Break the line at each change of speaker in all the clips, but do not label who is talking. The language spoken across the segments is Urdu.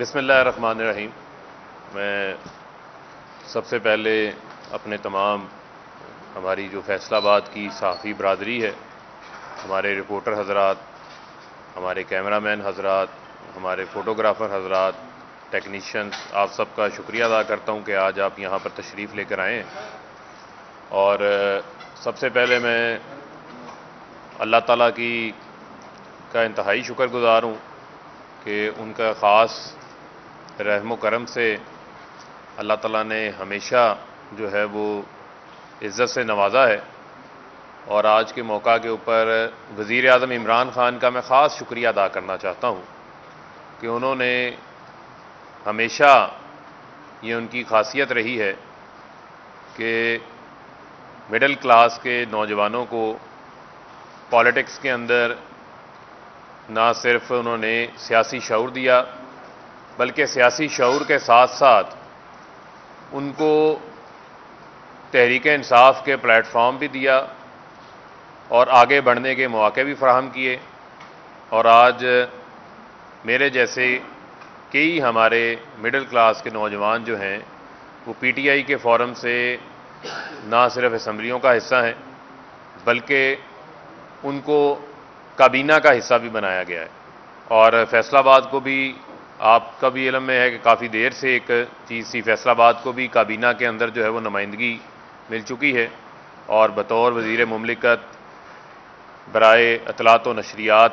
بسم اللہ الرحمن الرحیم۔ میں سب سے پہلے اپنے تمام ہماری جو فیصل آباد کی صحافی برادری ہے، ہمارے رپورٹر حضرات، ہمارے کیمرہ مین حضرات، ہمارے فوٹوگرافر حضرات، ٹیکنیشینز، آپ سب کا شکریہ ادا کرتا ہوں کہ آج آپ یہاں پر تشریف لے کر آئے ہیں۔ اور سب سے پہلے میں اللہ تعالیٰ کا انتہائی شکر گزار ہوں کہ ان کا خاص رحم و کرم سے اللہ تعالیٰ نے ہمیشہ جو ہے وہ عزت سے نوازا ہے، اور آج کے موقع کے اوپر وزیر اعظم عمران خان کا میں خاص شکریہ ادا کرنا چاہتا ہوں کہ انہوں نے ہمیشہ، یہ ان کی خاصیت رہی ہے کہ مڈل کلاس کے نوجوانوں کو پالیٹکس کے اندر نہ صرف انہوں نے سیاسی شعور دیا، بلکہ سیاسی شعور کے ساتھ ساتھ ان کو تحریک انصاف کے پلیٹ فارم بھی دیا اور آگے بڑھنے کے مواقع بھی فراہم کیے۔ اور آج میرے جیسے کئی ہمارے مڈل کلاس کے نوجوان جو ہیں وہ پی ٹی آئی کے فورم سے نہ صرف اسمبلیوں کا حصہ ہیں بلکہ ان کو کابینہ کا حصہ بھی بنایا گیا ہے۔ اور فیصل آباد کو بھی آپ کا بھی علم میں ہے کہ کافی دیر سے ایک چیز تھی، فیصل آباد کو بھی کابینہ کے اندر جو ہے وہ نمائندگی مل چکی ہے، اور بطور وزیر مملکت برائے اطلاعات و نشریات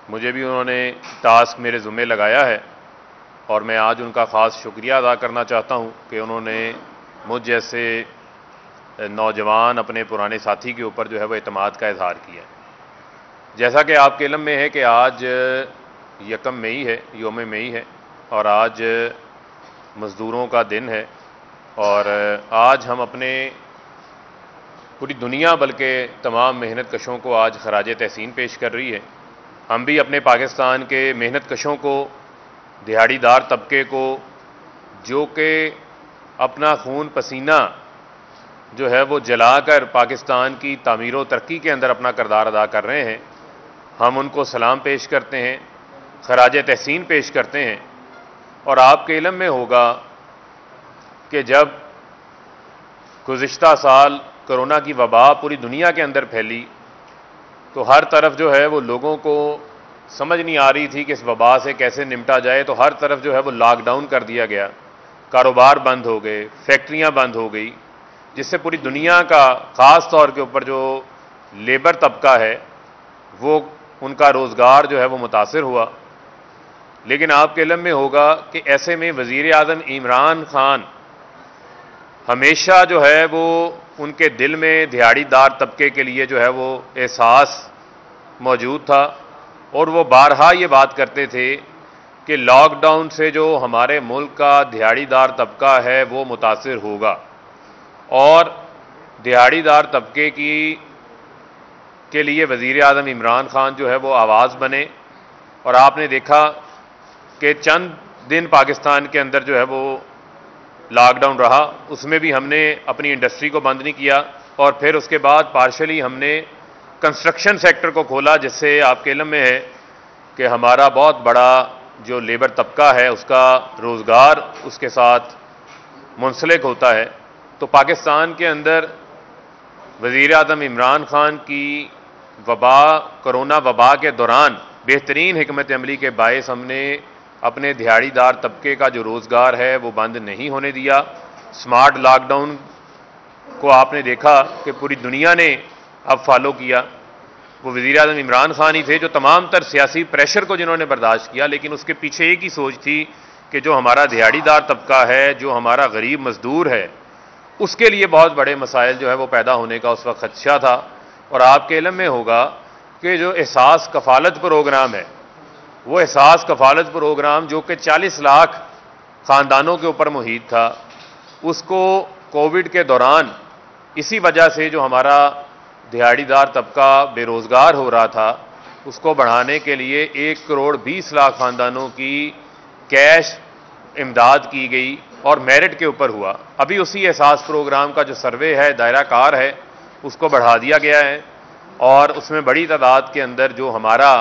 مجھے بھی انہوں نے ٹاسک میرے ذمہ لگایا ہے، اور میں آج ان کا خاص شکریہ ادا کرنا چاہتا ہوں کہ انہوں نے مجھ جیسے نوجوان اپنے پرانے ساتھی کے اوپر جو ہے وہ اعتماد کا اظہار کیا ہے۔ جیسا کہ آپ کے علم میں ہے کہ آج یکم مئی ہے، یوم مئی ہے، اور آج مزدوروں کا دن ہے، اور آج ہم اپنے پوری دنیا بلکہ تمام محنت کشوں کو آج خراج تحسین پیش کر رہی ہے۔ ہم بھی اپنے پاکستان کے محنت کشوں کو، دہاڑی دار طبقے کو، جو کہ اپنا خون پسینہ جو ہے وہ جلا کر پاکستان کی تعمیر و ترقی کے اندر اپنا کردار ادا کر رہے ہیں، ہم ان کو سلام پیش کرتے ہیں، خراج تحسین پیش کرتے ہیں۔ اور آپ کے علم میں ہوگا کہ جب گزشتہ سال کرونا کی وبا پوری دنیا کے اندر پھیلی تو ہر طرف جو ہے وہ لوگوں کو سمجھ نہیں آ رہی تھی کہ اس وبا سے کیسے نمٹا جائے، تو ہر طرف جو ہے وہ لاک ڈاؤن کر دیا گیا، کاروبار بند ہو گئے، فیکٹریاں بند ہو گئی، جس سے پوری دنیا کا خاص طور کے اوپر جو لیبر طبقہ ہے وہ ان کا روزگار جو ہے وہ متاثر ہوا۔ لیکن آپ کے علم میں ہوگا کہ ایسے میں وزیر اعظم عمران خان ہمیشہ جو ہے وہ ان کے دل میں دہاڑی دار طبقے کے لیے جو ہے وہ احساس موجود تھا، اور وہ بارہا یہ بات کرتے تھے کہ لاک ڈاؤن سے جو ہمارے ملک کا دہاڑی دار طبقہ ہے وہ متاثر ہوگا، اور دہاڑی دار طبقے کے لیے وزیر اعظم عمران خان جو ہے وہ آواز بنے۔ اور آپ نے دیکھا کہ چند دن پاکستان کے اندر جو ہے وہ لاک ڈاؤن رہا، اس میں بھی ہم نے اپنی انڈسٹری کو بند نہیں کیا، اور پھر اس کے بعد پارشلی ہم نے کنسٹرکشن سیکٹر کو کھولا، جس سے آپ کے علم میں ہے کہ ہمارا بہت بڑا جو لیبر طبقہ ہے اس کا روزگار اس کے ساتھ منسلک ہوتا ہے۔ تو پاکستان کے اندر وزیر اعظم عمران خان کی کرونا وبا کے دوران بہترین حکمت عملی کے باعث ہم نے اپنے دہاڑی دار طبقے کا جو روزگار ہے وہ بند نہیں ہونے دیا۔ سمارٹ لاک ڈاؤن کو آپ نے دیکھا کہ پوری دنیا نے اب فالو کیا۔ وہ وزیر اعظم عمران خان ہی تھے جو تمام تر سیاسی پریشر کو جنہوں نے برداشت کیا، لیکن اس کے پیچھے ایک ہی سوچ تھی کہ جو ہمارا دہاڑی دار طبقہ ہے، جو ہمارا غریب مزدور ہے، اس کے لیے بہت بڑے مسائل جو ہے وہ پیدا ہونے کا اس وقت خدشہ تھا۔ اور آپ کے علم میں ہوگا کہ جو احساس کفالت پروگرام ہے، وہ احساس کفالت پروگرام جو کہ 40 لاکھ خاندانوں کے اوپر محیط تھا، اس کو کووڈ کے دوران اسی وجہ سے جو ہمارا دہاڑی دار طبقہ بے روزگار ہو رہا تھا اس کو بڑھانے کے لیے 1 کروڑ 20 لاکھ خاندانوں کی کیش امداد کی گئی، اور میرٹ کے اوپر ہوا۔ ابھی اسی احساس پروگرام کا جو سروے ہے، دائرہ کار ہے، اس کو بڑھا دیا گیا ہے، اور اس میں بڑی تعداد کے اندر جو ہمارا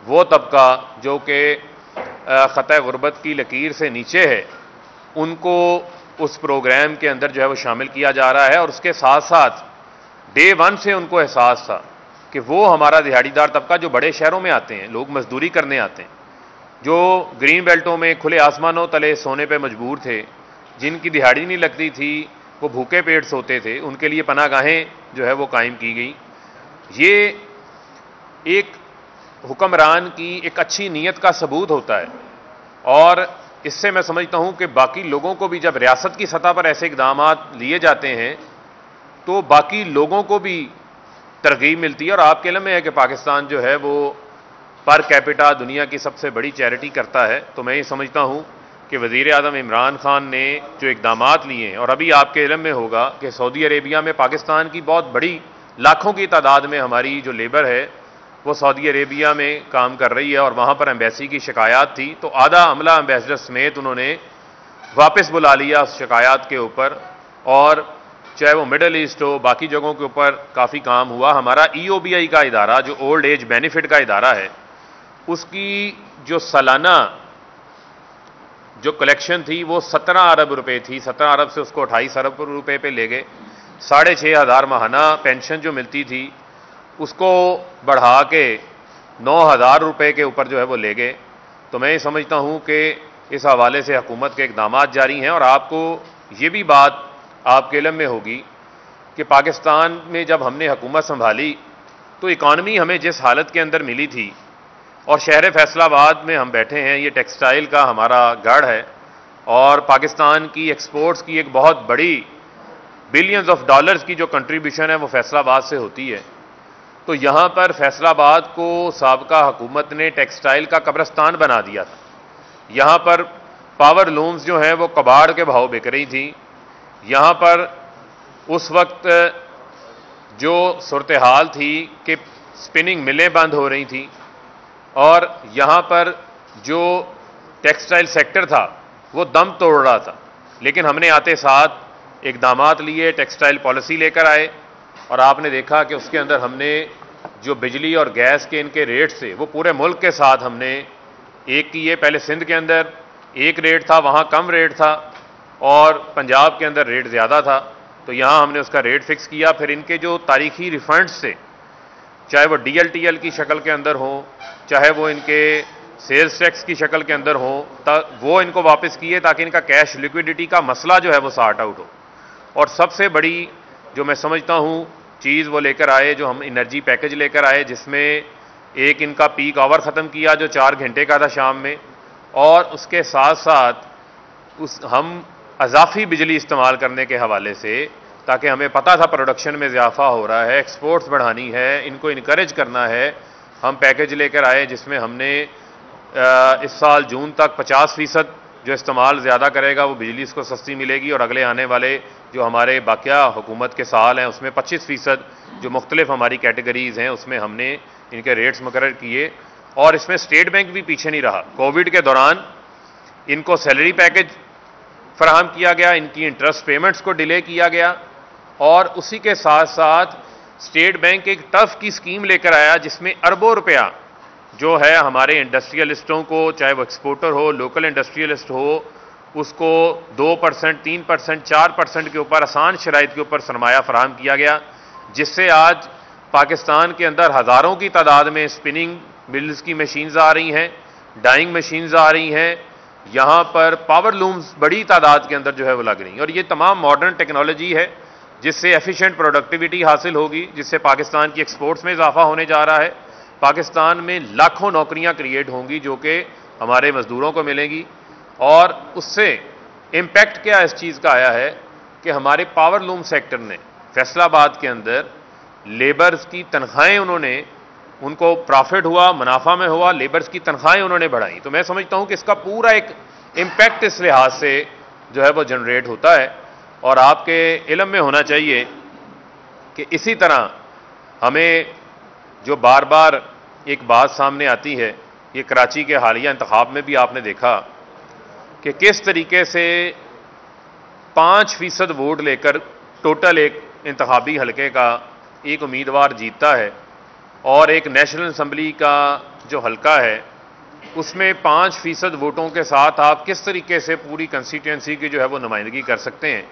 وہ طبقہ جو کہ خطۂ غربت کی لکیر سے نیچے ہے ان کو اس پروگرام کے اندر جو ہے وہ شامل کیا جا رہا ہے، اور اس کے ساتھ ساتھ ڈے ون سے ان کو احساس تھا کہ وہ ہمارا دہاڑی دار طبقہ جو بڑے شہروں میں آتے ہیں، لوگ مزدوری کرنے آتے ہیں، جو گرین بیلٹوں میں کھلے آسمانوں تلے سونے پہ مجبور تھے، جن کی دہاڑی نہیں لگتی تھی، وہ بھوکے پیٹ سوتے تھے، ان کے لیے پناہ گاہیں جو ہے وہ قائم کی گئی۔ یہ ایک حکمران کی ایک اچھی نیت کا ثبوت ہوتا ہے، اور اس سے میں سمجھتا ہوں کہ باقی لوگوں کو بھی جب ریاست کی سطح پر ایسے اقدامات لیے جاتے ہیں تو باقی لوگوں کو بھی ترغیب ملتی ہے۔ اور آپ کے علم میں ہے کہ پاکستان جو ہے وہ پر کیپٹا دنیا کی سب سے بڑی چیریٹی کرتا ہے، تو میں یہ سمجھتا ہوں کہ وزیر اعظم عمران خان نے جو اقدامات لیے ہیں، اور ابھی آپ کے علم میں ہوگا کہ سعودی عربیہ میں پاکستان کی بہت بڑی لاکھوں کی تعداد میں ہماری جو لیبر ہے وہ سعودی عربیہ میں کام کر رہی ہے، اور وہاں پر ایمبیسی کی شکایات تھی تو آدھا عملہ ایمبیسڈر سمیت انہوں نے واپس بلا لیا اس شکایات کے اوپر، اور چاہے وہ مڈل ایسٹ ہو، باقی جگہوں کے اوپر کافی کام ہوا۔ ہمارا EOBI کا ادارہ جو اولڈ ایج بینیفٹ کا ادارہ ہے، اس کی جو سالانہ جو کلیکشن تھی وہ 17 ارب روپے تھی، 17 ارب سے اس کو 28 ارب روپے پہ لے گئے۔ 6,500 ماہانہ پینشن جو ملتی تھی اس کو بڑھا کے 9,000 روپے کے اوپر جو ہے وہ لے گئے۔ تو میں یہ سمجھتا ہوں کہ اس حوالے سے حکومت کے اقدامات جاری ہیں، اور آپ کو یہ بھی بات آپ کے علم میں ہوگی کہ پاکستان میں جب ہم نے حکومت سنبھالی تو اکانومی ہمیں جس حالت کے اندر ملی تھی، اور شہر فیصل آباد میں ہم بیٹھے ہیں، یہ ٹیکسٹائل کا ہمارا گڑھ ہے، اور پاکستان کی ایکسپورٹس کی ایک بہت بڑی بلینز آف ڈالرز کی جو کنٹریبیوشن ہے وہ فیصل آباد سے ہوتی ہے۔ تو یہاں پر فیصل آباد کو سابقہ حکومت نے ٹیکسٹائل کا قبرستان بنا دیا تھا۔ یہاں پر پاور لومز جو ہیں وہ کباڑ کے بھاؤ بک رہی تھی۔ یہاں پر اس وقت جو صورتحال تھی کہ سپننگ ملیں بند ہو رہی تھیں، اور یہاں پر جو ٹیکسٹائل سیکٹر تھا وہ دم توڑ رہا تھا، لیکن ہم نے آتے ساتھ اقدامات لیے، ٹیکسٹائل پالیسی لے کر آئے، اور آپ نے دیکھا کہ اس کے اندر ہم نے جو بجلی اور گیس کے ان کے ریٹ سے وہ پورے ملک کے ساتھ ہم نے ایک کیے۔ پہلے سندھ کے اندر ایک ریٹ تھا، وہاں کم ریٹ تھا، اور پنجاب کے اندر ریٹ زیادہ تھا، تو یہاں ہم نے اس کا ریٹ فکس کیا۔ پھر ان کے جو تاریخی ریفنڈز سے، چاہے وہ DLTL کی شکل کے اندر ہوں، چاہے وہ ان کے سیلز ٹیکس کی شکل کے اندر ہوں، وہ ان کو واپس کیے تاکہ ان کا کیش لیکویڈیٹی کا مسئلہ جو ہے وہ سارٹ آؤٹ ہو۔ اور سب سے بڑی جو میں سمجھتا ہوں چیز وہ لے کر آئے، جو ہم انرجی پیکج لے کر آئے، جس میں ایک ان کا پیک آور ختم کیا جو 4 گھنٹے کا تھا شام میں، اور اس کے ساتھ ساتھ ہم اضافی بجلی استعمال کرنے کے حوالے سے، تاکہ ہمیں پتہ تھا پروڈکشن میں اضافہ ہو رہا ہے، ایکسپورٹس بڑھانی ہے، ان کو انکریج کرنا ہے، ہم پیکج لے کر آئے جس میں ہم نے اس سال جون تک 50% جو استعمال زیادہ کرے گا وہ بجلی اس کو سستی ملے گی، اور اگلے آنے والے جو ہمارے باقیہ حکومت کے سال ہیں اس میں 25% جو مختلف ہماری کیٹیگریز ہیں اس میں ہم نے ان کے ریٹس مقرر کیے۔ اور اس میں اسٹیٹ بینک بھی پیچھے نہیں رہا۔ کووڈ کے دوران ان کو سیلری پیکج فراہم کیا گیا، ان کی انٹرسٹ پیمنٹس کو ڈیلے کیا گیا، اور اسی کے ساتھ ساتھ اسٹیٹ بینک ایک ٹف کی اسکیم لے کر آیا جس میں اربوں روپیہ جو ہے ہمارے انڈسٹریلسٹوں کو، چاہے وہ ایکسپورٹر ہو، لوکل انڈسٹریلسٹ ہو، اس کو 2%، 3%، 4% کے اوپر آسان شرائط کے اوپر سرمایہ فراہم کیا گیا، جس سے آج پاکستان کے اندر ہزاروں کی تعداد میں سپننگ ملز کی مشینز آ رہی ہیں، ڈائنگ مشینز آ رہی ہیں، یہاں پر پاور لومز بڑی تعداد کے اندر جو ہے وہ لگ رہی ہیں، اور یہ تمام ماڈرن ٹیکنالوجی ہے جس سے ایفیشینٹ پروڈکٹیوٹی حاصل ہوگی، جس سے پاکستان کی ایکسپورٹس میں اضافہ ہونے جا رہا ہے، پاکستان میں لاکھوں نوکریاں کریٹ ہوں گی جو کہ ہمارے مزدوروں کو ملیں گی۔ اور اس سے امپیکٹ کیا اس چیز کا آیا ہے کہ ہمارے پاور لوم سیکٹر نے فیصل آباد کے اندر لیبرز کی تنخواہیں انہوں نے، ان کو پرافٹ ہوا، منافع میں ہوا، لیبرز کی تنخواہیں انہوں نے بڑھائیں۔ تو میں سمجھتا ہوں کہ اس کا پورا ایک امپیکٹ اس لحاظ سے جو ہے وہ جنریٹ ہوتا ہے، اور آپ کے علم میں ہونا چاہیے کہ اسی طرح ہمیں جو بار بار ایک بات سامنے آتی ہے، یہ کراچی کے حالیہ انتخاب میں بھی آپ نے دیکھا کہ کس طریقے سے 5% ووٹ لے کر ٹوٹل ایک انتخابی حلقے کا ایک امیدوار جیتتا ہے، اور ایک نیشنل اسمبلی کا جو حلقہ ہے اس میں 5% ووٹوں کے ساتھ آپ کس طریقے سے پوری کنسٹیٹوئنسی کی جو ہے وہ نمائندگی کر سکتے ہیں.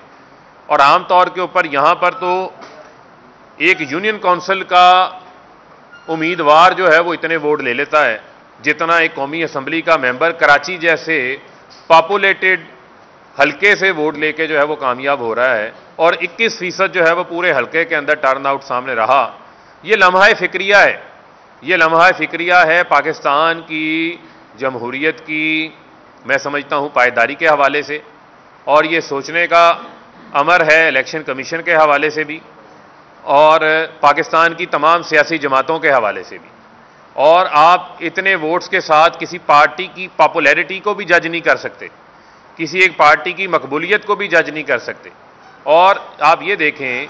اور عام طور کے اوپر یہاں پر تو ایک یونین کونسل کا امیدوار جو ہے وہ اتنے ووٹ لے لیتا ہے جتنا ایک قومی اسمبلی کا ممبر کراچی جیسے پاپولیٹڈ حلقے سے ووٹ لے کے جو ہے وہ کامیاب ہو رہا ہے, اور 21% جو ہے وہ پورے حلقے کے اندر ٹرن آؤٹ سامنے رہا. یہ لمحہ فکریہ ہے, یہ لمحہ فکریہ ہے پاکستان کی جمہوریت کی, میں سمجھتا ہوں پائیداری کے حوالے سے, اور یہ سوچنے کا امر ہے الیکشن کمیشن کے حوالے سے بھی اور پاکستان کی تمام سیاسی جماعتوں کے حوالے سے بھی. اور آپ اتنے ووٹس کے ساتھ کسی پارٹی کی پاپولیرٹی کو بھی جج نہیں کر سکتے, کسی ایک پارٹی کی مقبولیت کو بھی جج نہیں کر سکتے. اور آپ یہ دیکھیں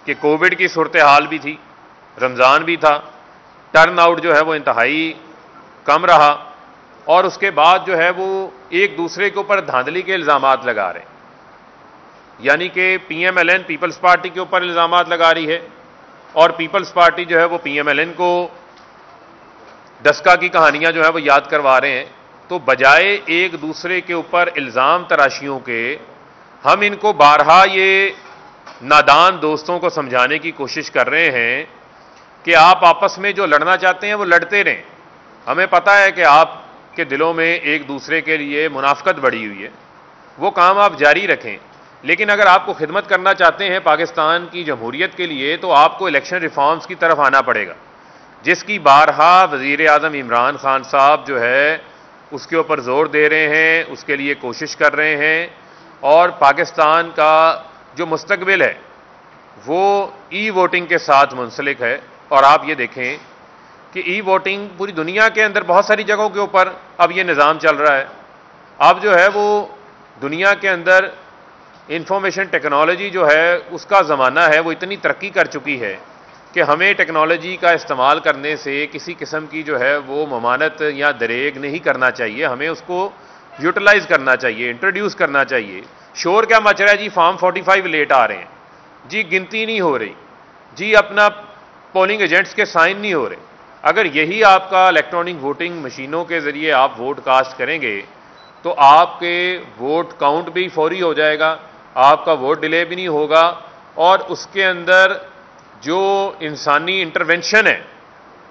کہ کووڈ کی صورتحال بھی تھی, رمضان بھی تھا, ٹرن آؤٹ جو ہے وہ انتہائی کم رہا, اور اس کے بعد جو ہے وہ ایک دوسرے کے اوپر دھاندلی کے الزامات لگا رہے ہیں. یعنی کہ پی ایم ایل این پیپلز پارٹی کے اوپر الزامات لگا رہی ہے, اور پیپلز پارٹی جو ہے وہ پی ایم ایل این کو ڈسکا کی کہانیاں جو ہے وہ یاد کروا رہے ہیں. تو بجائے ایک دوسرے کے اوپر الزام تراشیوں کے, ہم ان کو بارہا یہ نادان دوستوں کو سمجھانے کی کوشش کر رہے ہیں کہ آپ آپس میں جو لڑنا چاہتے ہیں وہ لڑتے رہیں. ہمیں پتہ ہے کہ آپ کے دلوں میں ایک دوسرے کے لیے منافقت بڑھی ہوئی ہے, وہ کام آپ جاری رکھیں. لیکن اگر آپ کو خدمت کرنا چاہتے ہیں پاکستان کی جمہوریت کے لیے تو آپ کو الیکشن ریفارمز کی طرف آنا پڑے گا, جس کی بارہا وزیر اعظم عمران خان صاحب جو ہے اس کے اوپر زور دے رہے ہیں, اس کے لیے کوشش کر رہے ہیں. اور پاکستان کا جو مستقبل ہے وہ ای ووٹنگ کے ساتھ منسلک ہے. اور آپ یہ دیکھیں کہ ای ووٹنگ پوری دنیا کے اندر بہت ساری جگہوں کے اوپر اب یہ نظام چل رہا ہے. اب جو ہے وہ دنیا کے اندر انفارمیشن ٹیکنالوجی جو ہے اس کا زمانہ ہے, وہ اتنی ترقی کر چکی ہے کہ ہمیں ٹیکنالوجی کا استعمال کرنے سے کسی قسم کی جو ہے وہ ممانعت یا دریغ نہیں کرنا چاہیے, ہمیں اس کو یوٹیلائز کرنا چاہیے, انٹروڈیوس کرنا چاہیے. شور کیا مچ رہا ہے جی, فارم 45 لیٹ آ رہے ہیں جی, گنتی نہیں ہو رہی جی, اپنا پولنگ ایجنٹس کے سائن نہیں ہو رہے. اگر یہی آپ کا الیکٹرانک ووٹنگ مشینوں کے ذریعے آپ ووٹ کاسٹ کریں گے تو آپ کے ووٹ کاؤنٹ بھی فوری ہو جائے گا, آپ کا ووٹ ڈیلے بھی نہیں ہوگا, اور اس کے اندر جو انسانی انٹرونشن ہے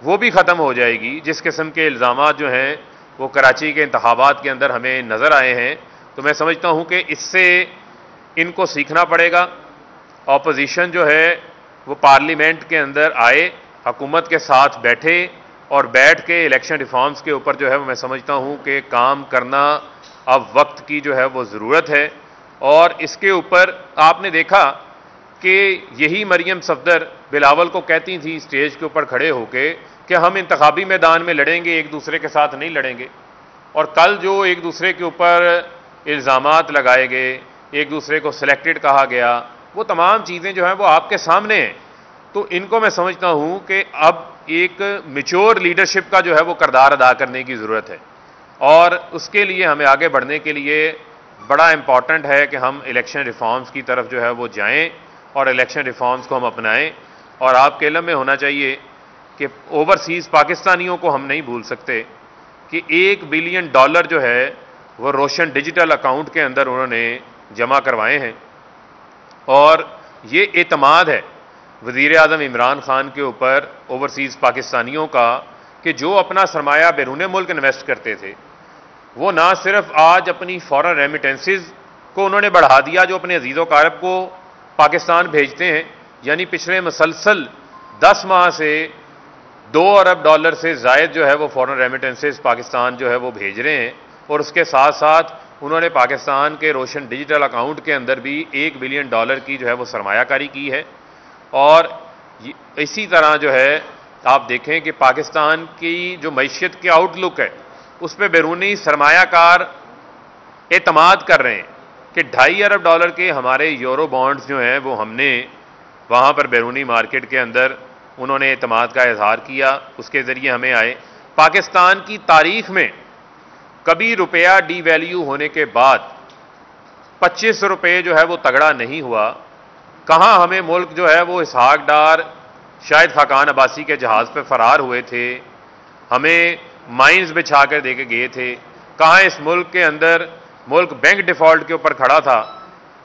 وہ بھی ختم ہو جائے گی. جس قسم کے الزامات جو ہیں وہ کراچی کے انتخابات کے اندر ہمیں نظر آئے ہیں, تو میں سمجھتا ہوں کہ اس سے ان کو سیکھنا پڑے گا. اپوزیشن جو ہے وہ پارلیمنٹ کے اندر آئے, حکومت کے ساتھ بیٹھے, اور بیٹھ کے الیکشن ریفارمز کے اوپر جو ہے وہ میں سمجھتا ہوں کہ کام کرنا اب وقت کی جو ہے وہ ضرورت ہے. اور اس کے اوپر آپ نے دیکھا کہ یہی مریم صفدر بلاول کو کہتی تھی اسٹیج کے اوپر کھڑے ہو کے کہ ہم انتخابی میدان میں لڑیں گے, ایک دوسرے کے ساتھ نہیں لڑیں گے. اور کل جو ایک دوسرے کے اوپر الزامات لگائے گئے, ایک دوسرے کو سلیکٹڈ کہا گیا, وہ تمام چیزیں جو ہیں وہ آپ کے سامنے ہیں. تو ان کو میں سمجھتا ہوں کہ اب ایک میچور لیڈرشپ کا جو ہے وہ کردار ادا کرنے کی ضرورت ہے, اور اس کے لیے ہمیں آگے بڑھنے کے لیے بڑا امپورٹنٹ ہے کہ ہم الیکشن ریفارمز کی طرف جو ہے وہ جائیں اور الیکشن ریفارمز کو ہم اپنائیں. اور آپ کے علم میں ہونا چاہیے کہ اوورسیز پاکستانیوں کو ہم نہیں بھول سکتے کہ $1 بلین جو ہے وہ روشن ڈیجیٹل اکاؤنٹ کے اندر انہوں نے جمع کروائے ہیں. اور یہ اعتماد ہے وزیر اعظم عمران خان کے اوپر اوورسیز پاکستانیوں کا کہ جو اپنا سرمایہ بیرون ملک انویسٹ کرتے تھے وہ نہ صرف آج اپنی فورن ریمیٹنسز کو انہوں نے بڑھا دیا جو اپنے عزیز و اقارب کو پاکستان بھیجتے ہیں, یعنی پچھلے مسلسل 10 ماہ سے $2 ارب سے زائد جو ہے وہ فورن ریمیٹنسز پاکستان جو ہے وہ بھیج رہے ہیں. اور اس کے ساتھ ساتھ انہوں نے پاکستان کے روشن ڈیجیٹل اکاؤنٹ کے اندر بھی $1 بلین کی جو ہے وہ سرمایہ کاری کی ہے. اور اسی طرح جو ہے آپ دیکھیں کہ پاکستان کی جو معیشت کے آؤٹ لک ہے اس پہ بیرونی سرمایہ کار اعتماد کر رہے ہیں کہ $2.5 ارب کے ہمارے یورو بانڈز جو ہیں وہ ہم نے وہاں پر بیرونی مارکیٹ کے اندر انہوں نے اعتماد کا اظہار کیا, اس کے ذریعے ہمیں آئے. پاکستان کی تاریخ میں کبھی روپیہ ڈی ویلیو ہونے کے بعد 25 روپے جو ہے وہ تگڑا نہیں ہوا. کہاں ہمیں ملک جو ہے وہ اسحاق ڈار شاہد خاقان عباسی کے جہاز پہ فرار ہوئے تھے, ہمیں مائنز بچھا کر دے کے گئے تھے، کہاں اس ملک کے اندر ملک بینک ڈیفالٹ کے اوپر کھڑا تھا،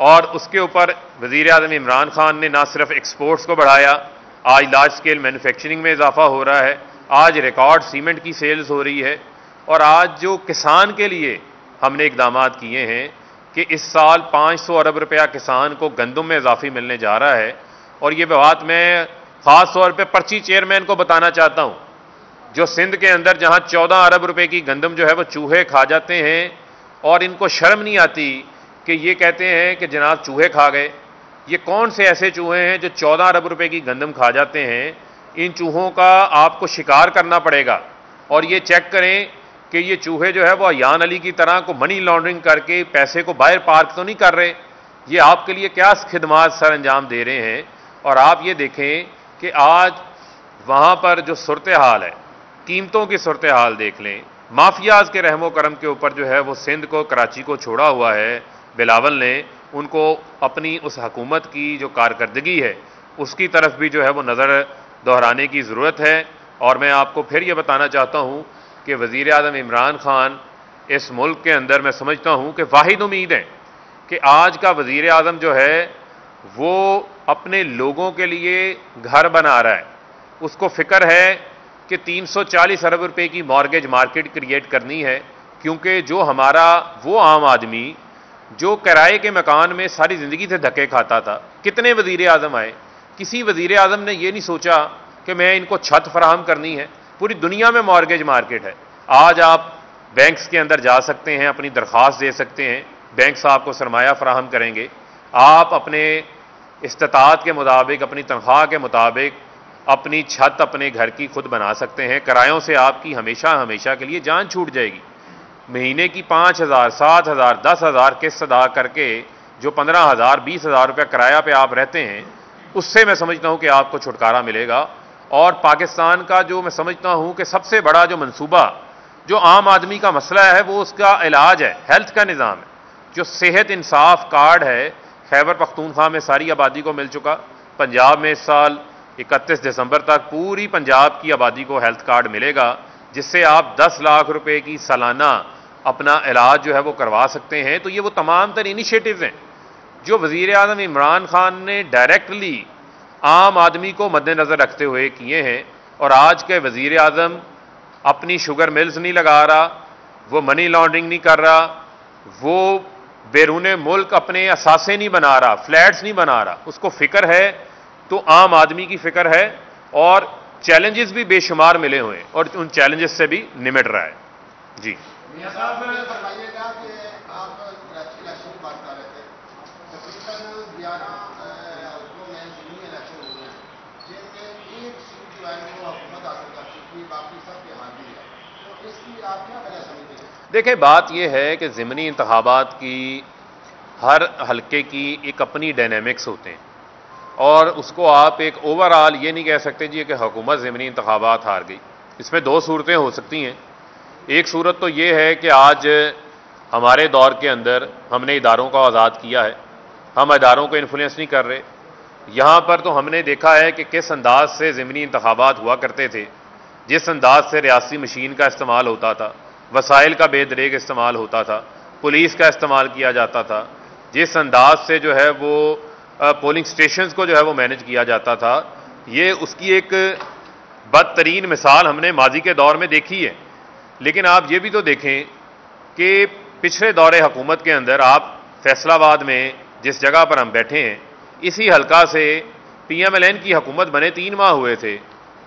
اور اس کے اوپر وزیر اعظم عمران خان نے نہ صرف ایکسپورٹس کو بڑھایا، آج لارج سکیل مینوفیکچرنگ میں اضافہ ہو رہا ہے، آج ریکارڈ سیمنٹ کی سیلز ہو رہی ہے، اور آج جو کسان کے لیے ہم نے اقدامات کیے ہیں کہ اس سال 500 ارب روپیہ کسان کو گندم میں اضافی ملنے جا رہا ہے، اور یہ بات میں خاص طور پہ پرچی چیئرمین کو بتانا چاہتا ہوں، جو سندھ کے اندر جہاں 14 ارب روپے کی گندم جو ہے وہ چوہے کھا جاتے ہیں، اور ان کو شرم نہیں آتی کہ یہ کہتے ہیں کہ جناب چوہے کھا گئے۔ یہ کون سے ایسے چوہے ہیں جو 14 ارب روپے کی گندم کھا جاتے ہیں؟ ان چوہوں کا آپ کو شکار کرنا پڑے گا، اور یہ چیک کریں کہ یہ چوہے جو ہے وہ ایان علی کی طرح کو منی لانڈرنگ کر کے پیسے کو باہر پارک تو نہیں کر رہے، یہ آپ کے لیے کیا خدمات سر انجام دے رہے ہیں۔ اور آپ یہ دیکھیں کہ آج وہاں پر جو صورتحال ہے، قیمتوں کی صورتحال دیکھ لیں، مافیاز کے رحم و کرم کے اوپر جو ہے وہ سندھ کو کراچی کو چھوڑا ہوا ہے بلاول نے، ان کو اپنی اس حکومت کی جو کارکردگی ہے اس کی طرف بھی جو ہے وہ نظر دہرانے کی ضرورت ہے۔ اور میں آپ کو پھر یہ بتانا چاہتا ہوں کہ وزیر اعظم عمران خان اس ملک کے اندر میں سمجھتا ہوں کہ واحد امید ہے کہ آج کا وزیر اعظم جو ہے وہ اپنے لوگوں کے لیے گھر بنا رہا ہے، اس کو فکر ہے کہ 340 ارب روپے کی مارگیج مارکیٹ کریٹ کرنی ہے، کیونکہ جو ہمارا وہ عام آدمی جو کرائے کے مکان میں ساری زندگی سے دھکے کھاتا تھا، کتنے وزیر اعظم آئے، کسی وزیر اعظم نے یہ نہیں سوچا کہ میں ان کو چھت فراہم کرنی ہے۔ پوری دنیا میں مارگیج مارکیٹ ہے، آج آپ بینکس کے اندر جا سکتے ہیں، اپنی درخواست دے سکتے ہیں، بینکس آپ کو سرمایہ فراہم کریں گے، آپ اپنے استطاعت کے مطابق، اپنی تنخواہ کے مطابق اپنی چھت اپنے گھر کی خود بنا سکتے ہیں۔ کرایوں سے آپ کی ہمیشہ ہمیشہ کے لیے جان چھوٹ جائے گی۔ مہینے کی 5,000 7,000 10,000 قسط ادا کر کے جو 15,000 20,000 روپے کرایہ پہ آپ رہتے ہیں، اس سے میں سمجھتا ہوں کہ آپ کو چھٹکارا ملے گا۔ اور پاکستان کا جو میں سمجھتا ہوں کہ سب سے بڑا جو منصوبہ جو عام آدمی کا مسئلہ ہے وہ اس کا علاج ہے، ہیلتھ کا نظام ہے، جو صحت انصاف کارڈ ہے، خیبر پختونخوا میں ساری آبادی کو مل چکا، پنجاب میں اس سال 31 دسمبر تک پوری پنجاب کی آبادی کو ہیلتھ کارڈ ملے گا، جس سے آپ 10 لاکھ روپے کی سالانہ اپنا علاج جو ہے وہ کروا سکتے ہیں۔ تو یہ وہ تمام تر انیشیٹوز ہیں جو وزیر اعظم عمران خان نے ڈائریکٹلی عام آدمی کو مد نظر رکھتے ہوئے کیے ہیں۔ اور آج کے وزیر اعظم اپنی شوگر ملز نہیں لگا رہا، وہ منی لانڈرنگ نہیں کر رہا، وہ بیرون ملک اپنے اثاثے نہیں بنا رہا، فلیٹس نہیں بنا رہا، اس کو فکر ہے تو عام آدمی کی فکر ہے، اور چیلنجز بھی بے شمار ملے ہوئے اور ان چیلنجز سے بھی نمٹ رہا ہے۔ جی
میاں صاحب فرمائیے گا کہ آپ کراچی الیکشن کی بات کر رہے تھے، تقریباً 11 حلقوں میں ضمنی الیکشن ہوئے ہیں، جن میں ایک سیٹ جو ہے وہ حکومت حاصل کر چکی، باقی سب کے حامی ہے، تو اس کی آپ کیا وجہ سمجھتے ہیں؟
دیکھیں، بات یہ ہے کہ ضمنی انتخابات کی ہر حلقے کی ایک اپنی ڈائنامکس ہوتے ہیں، اور اس کو آپ ایک اوور آل یہ نہیں کہہ سکتے جی کہ حکومت ضمنی انتخابات ہار گئی۔ اس میں دو صورتیں ہو سکتی ہیں۔ ایک صورت تو یہ ہے کہ آج ہمارے دور کے اندر ہم نے اداروں کو آزاد کیا ہے، ہم اداروں کو انفلوئنس نہیں کر رہے۔ یہاں پر تو ہم نے دیکھا ہے کہ کس انداز سے ضمنی انتخابات ہوا کرتے تھے، جس انداز سے ریاستی مشین کا استعمال ہوتا تھا، وسائل کا بے دریغ استعمال ہوتا تھا، پولیس کا استعمال کیا جاتا تھا، جس انداز سے جو ہے وہ پولنگ سٹیشنز کو جو ہے وہ مینج کیا جاتا تھا، یہ اس کی ایک بدترین مثال ہم نے ماضی کے دور میں دیکھی ہے۔ لیکن آپ یہ بھی تو دیکھیں کہ پچھلے دور حکومت کے اندر آپ فیصل آباد میں جس جگہ پر ہم بیٹھے ہیں، اسی حلقہ سے پی ایم ایل این کی حکومت بنے 3 ماہ ہوئے تھے،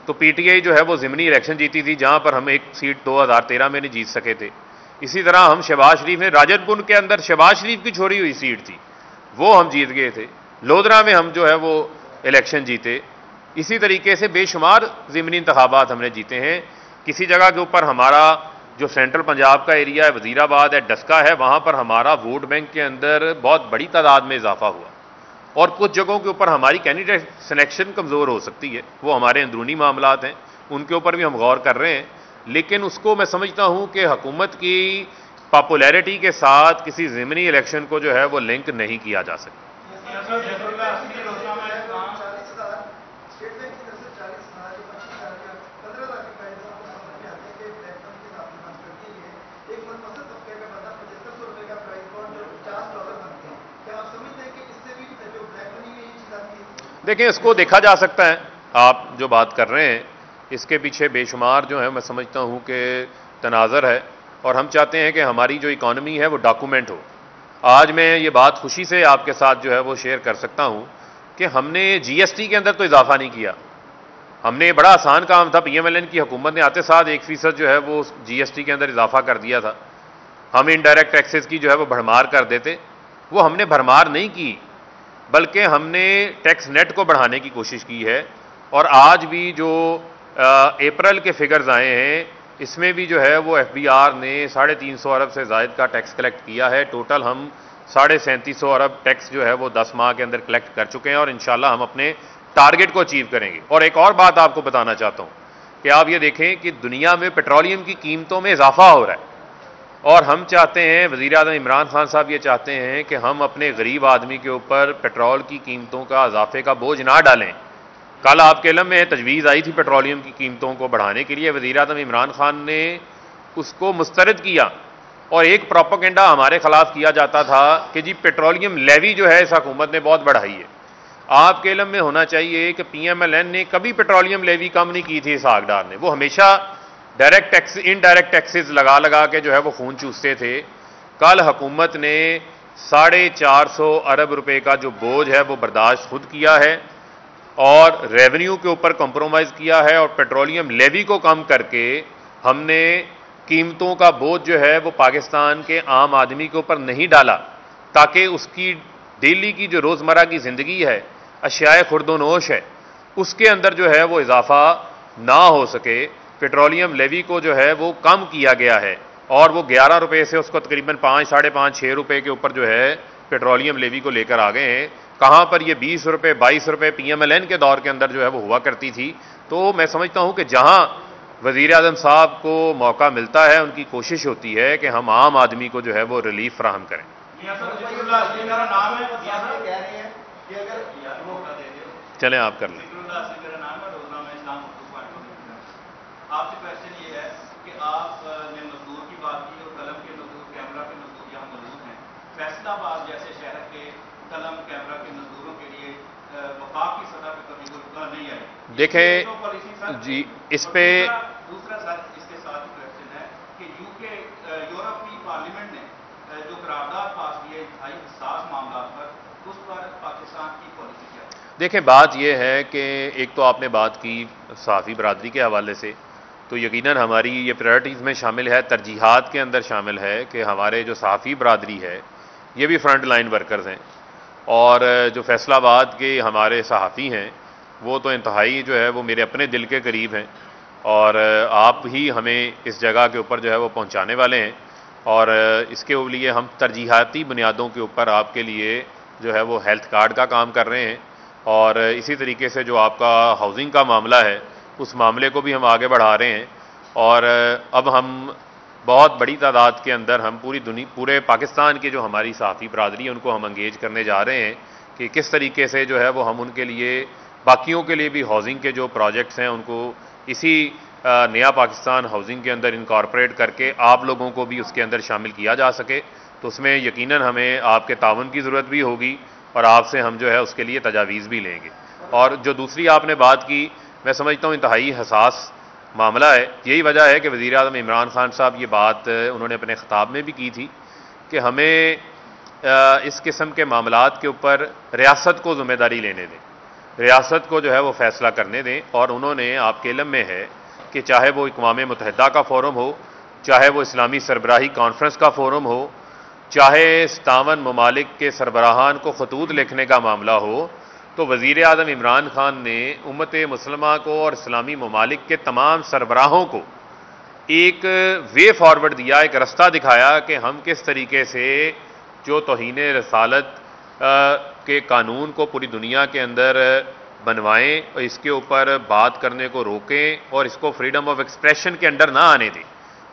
تو پی ٹی آئی جو ہے وہ ضمنی الیکشن جیتی تھی، جہاں پر ہم ایک سیٹ 2013 میں نہیں جیت سکے تھے۔ اسی طرح ہم شہباز شریف نے راجن پور کے اندر شہباز شریف کی چھوڑی ہوئی سیٹ تھی، وہ ہم جیت گئے تھے۔ لودھرا میں ہم جو ہے وہ الیکشن جیتے۔ اسی طریقے سے بے شمار ضمنی انتخابات ہم نے جیتے ہیں۔ کسی جگہ کے اوپر ہمارا جو سینٹرل پنجاب کا ایریا ہے، وزیر آباد ہے، ڈسکا ہے، وہاں پر ہمارا ووٹ بینک کے اندر بہت بڑی تعداد میں اضافہ ہوا، اور کچھ جگہوں کے اوپر ہماری کینڈیڈیٹ سلیکشن کمزور ہو سکتی ہے، وہ ہمارے اندرونی معاملات ہیں، ان کے اوپر بھی ہم غور کر رہے ہیں۔ لیکن اس کو میں سمجھتا ہوں کہ حکومت کی پاپولیرٹی کے ساتھ کسی ضمنی الیکشن کو جو ہے وہ لنک نہیں کیا جا سکتا۔ دیکھیں اس کو دیکھا جا سکتا ہے، آپ جو بات کر رہے ہیں اس کے پیچھے بے شمار جو ہے میں سمجھتا ہوں کہ تناظر ہے، اور ہم چاہتے ہیں کہ ہماری جو اکانومی ہے وہ ڈاکومنٹ ہو۔ آج میں یہ بات خوشی سے آپ کے ساتھ جو ہے وہ شیئر کر سکتا ہوں کہ ہم نے جی ایس ٹی کے اندر تو اضافہ نہیں کیا۔ ہم نے بڑا آسان کام تھا، پی ایم ایل این کی حکومت نے آتے ساتھ 1% جو ہے وہ جی ایس ٹی کے اندر اضافہ کر دیا تھا۔ ہم انڈائریکٹ ٹیکسز کی جو ہے وہ بھرمار کر دیتے، وہ ہم نے بھرمار نہیں کی، بلکہ ہم نے ٹیکس نیٹ کو بڑھانے کی کوشش کی ہے۔ اور آج بھی جو اپریل کے فگرز آئے ہیں اس میں بھی جو ہے وہ ایف بی آر نے 350 ارب سے زائد کا ٹیکس کلیکٹ کیا ہے۔ ٹوٹل ہم 3750 ارب ٹیکس جو ہے وہ 10 ماہ کے اندر کلیکٹ کر چکے ہیں، اور انشاءاللہ ہم اپنے ٹارگٹ کو اچیو کریں گے۔ اور ایک اور بات آپ کو بتانا چاہتا ہوں کہ آپ یہ دیکھیں کہ دنیا میں پیٹرولیم کی قیمتوں میں اضافہ ہو رہا ہے، اور ہم چاہتے ہیں، وزیر اعظم عمران خان صاحب یہ چاہتے ہیں کہ ہم اپنے غریب آدمی کے اوپر پیٹرول کی قیمتوں کا اضافے کا بوجھ نہ ڈالیں۔ کل آپ کے علم میں تجویز آئی تھی پیٹرولیم کی قیمتوں کو بڑھانے کے لیے، وزیر اعظم عمران خان نے اس کو مسترد کیا، اور ایک پروپیگنڈا ہمارے خلاف کیا جاتا تھا کہ جی پیٹرولیم لیوی جو ہے اس حکومت نے بہت بڑھائی ہے۔ آپ کے علم میں ہونا چاہیے کہ پی ایم ایل این نے کبھی پیٹرولیم لیوی کم نہیں کی تھی، اسحاق ڈار نے، وہ ہمیشہ ڈائریکٹ ٹیکس انڈائریکٹ ٹیکسز لگا کے جو ہے وہ خون چوستے تھے۔ کل حکومت نے 450 ارب روپے کا جو بوجھ ہے وہ برداشت خود کیا ہے، اور ریونیو کے اوپر کمپرومائز کیا ہے، اور پیٹرولیم لیوی کو کم کر کے ہم نے قیمتوں کا بوجھ جو ہے وہ پاکستان کے عام آدمی کے اوپر نہیں ڈالا، تاکہ اس کی ڈیلی کی جو روزمرہ کی زندگی ہے، اشیاء خرد و نوش ہے، اس کے اندر جو ہے وہ اضافہ نہ ہو سکے۔ پیٹرولیم لیوی کو جو ہے وہ کم کیا گیا ہے، اور وہ 11 روپے سے اس کو تقریباً 5، 5.5، 6 روپے کے اوپر جو ہے پیٹرولیم لیوی کو لے کر آ گئے ہیں۔ کہاں پر یہ 20 روپے 22 روپے پی ایم ایل این کے دور کے اندر جو ہے وہ ہوا کرتی تھی۔ تو میں سمجھتا ہوں کہ جہاں وزیر اعظم صاحب کو موقع ملتا ہے ان کی کوشش ہوتی ہے کہ ہم عام آدمی کو جو ہے وہ ریلیف فراہم کریں۔ چلیں آپ کر لیں۔
آپ سے کوشچن یہ ہے کہ آپ نے مزدور کی بات کی، اور قلم کے مزدور، کیمرہ کے مزدور یہاں موجود ہیں۔ فیصل آباد جیسے شہر کے قلم کیمرہ کے مزدوروں کے لیے وفاق کی سطح پہ کبھی کوئی نہیں آئی۔
دیکھیں جی اس پہ
دوسرا سر اس کے ساتھ کوشچن ہے کہ یورپ کی پارلیمنٹ نے جو قرارداد پاس کی ہے انتہائی حساس معاملات پر، اس پر پاکستان کی پالیسی کیا ہے؟
دیکھیں بات یہ ہے کہ ایک تو آپ نے بات کی صحافی برادری کے حوالے سے، تو یقیناً ہماری یہ پرائرٹیز میں شامل ہے، ترجیحات کے اندر شامل ہے کہ ہمارے جو صحافی برادری ہے یہ بھی فرنٹ لائن ورکرز ہیں، اور جو فیصل آباد کے ہمارے صحافی ہیں وہ تو انتہائی جو ہے وہ میرے اپنے دل کے قریب ہیں، اور آپ ہی ہمیں اس جگہ کے اوپر جو ہے وہ پہنچانے والے ہیں، اور اس کے لیے ہم ترجیحاتی بنیادوں کے اوپر آپ کے لیے جو ہے وہ ہیلتھ کارڈ کا کام کر رہے ہیں، اور اسی طریقے سے جو آپ کا ہاؤسنگ کا معاملہ ہے اس معاملے کو بھی ہم آگے بڑھا رہے ہیں، اور اب ہم بہت بڑی تعداد کے اندر ہم پورے پاکستان کے جو ہماری صحافی برادری ہے ان کو ہم انگیج کرنے جا رہے ہیں کہ کس طریقے سے جو ہے وہ ہم ان کے لیے باقیوں کے لیے بھی ہاؤسنگ کے جو پروجیکٹس ہیں ان کو اسی نیا پاکستان ہاؤسنگ کے اندر انکارپوریٹ کر کے آپ لوگوں کو بھی اس کے اندر شامل کیا جا سکے۔ تو اس میں یقیناً ہمیں آپ کے تعاون کی ضرورت بھی ہوگی، اور آپ سے ہم جو ہے اس کے لیے تجاویز بھی لیں گے۔ اور جو دوسری آپ نے بات کی، میں سمجھتا ہوں انتہائی حساس معاملہ ہے، یہی وجہ ہے کہ وزیر اعظم عمران خان صاحب یہ بات انہوں نے اپنے خطاب میں بھی کی تھی کہ ہمیں اس قسم کے معاملات کے اوپر ریاست کو ذمہ داری لینے دیں، ریاست کو جو ہے وہ فیصلہ کرنے دیں، اور انہوں نے آپ کے علم میں ہے کہ چاہے وہ اقوام متحدہ کا فورم ہو، چاہے وہ اسلامی سربراہی کانفرنس کا فورم ہو، چاہے 57 ممالک کے سربراہان کو خطوط لکھنے کا معاملہ ہو، تو وزیر اعظم عمران خان نے امت مسلمہ کو اور اسلامی ممالک کے تمام سربراہوں کو ایک وے فارورڈ دیا، ایک رستہ دکھایا کہ ہم کس طریقے سے جو توہین رسالت کے قانون کو پوری دنیا کے اندر بنوائیں اور اس کے اوپر بات کرنے کو روکیں، اور اس کو فریڈم آف ایکسپریشن کے انڈر نہ آنے دیں،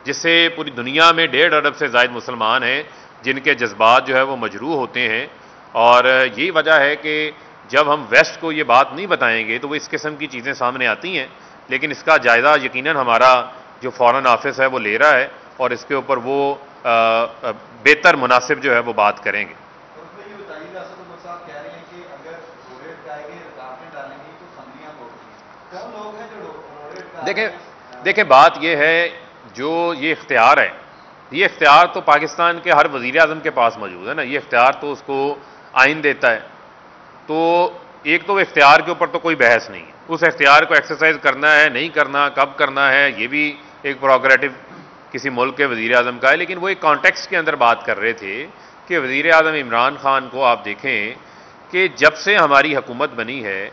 جس سے پوری دنیا میں 1.5 ارب سے زائد مسلمان ہیں جن کے جذبات جو ہے وہ مجروح ہوتے ہیں۔ اور یہی وجہ ہے کہ جب ہم ویسٹ کو یہ بات نہیں بتائیں گے تو وہ اس قسم کی چیزیں سامنے آتی ہیں، لیکن اس کا جائزہ یقیناً ہمارا جو فارن آفس ہے وہ لے رہا ہے، اور اس کے اوپر وہ بہتر مناسب جو ہے وہ بات کریں گے۔
یہ بتائیے، اسد عمر صاحب کہہ رہے ہیں کہ اگر
دیکھیں بات یہ ہے جو یہ اختیار ہے، یہ اختیار تو پاکستان کے ہر وزیر اعظم کے پاس موجود ہے نا، یہ اختیار تو اس کو آئین دیتا ہے، تو ایک تو اختیار کے اوپر تو کوئی بحث نہیں ہے، اس اختیار کو ایکسرسائز کرنا ہے نہیں کرنا، کب کرنا ہے، یہ بھی ایک پروگریٹو کسی ملک کے وزیر اعظم کا ہے، لیکن وہ ایک کانٹیکسٹ کے اندر بات کر رہے تھے کہ وزیر اعظم عمران خان کو آپ دیکھیں کہ جب سے ہماری حکومت بنی ہے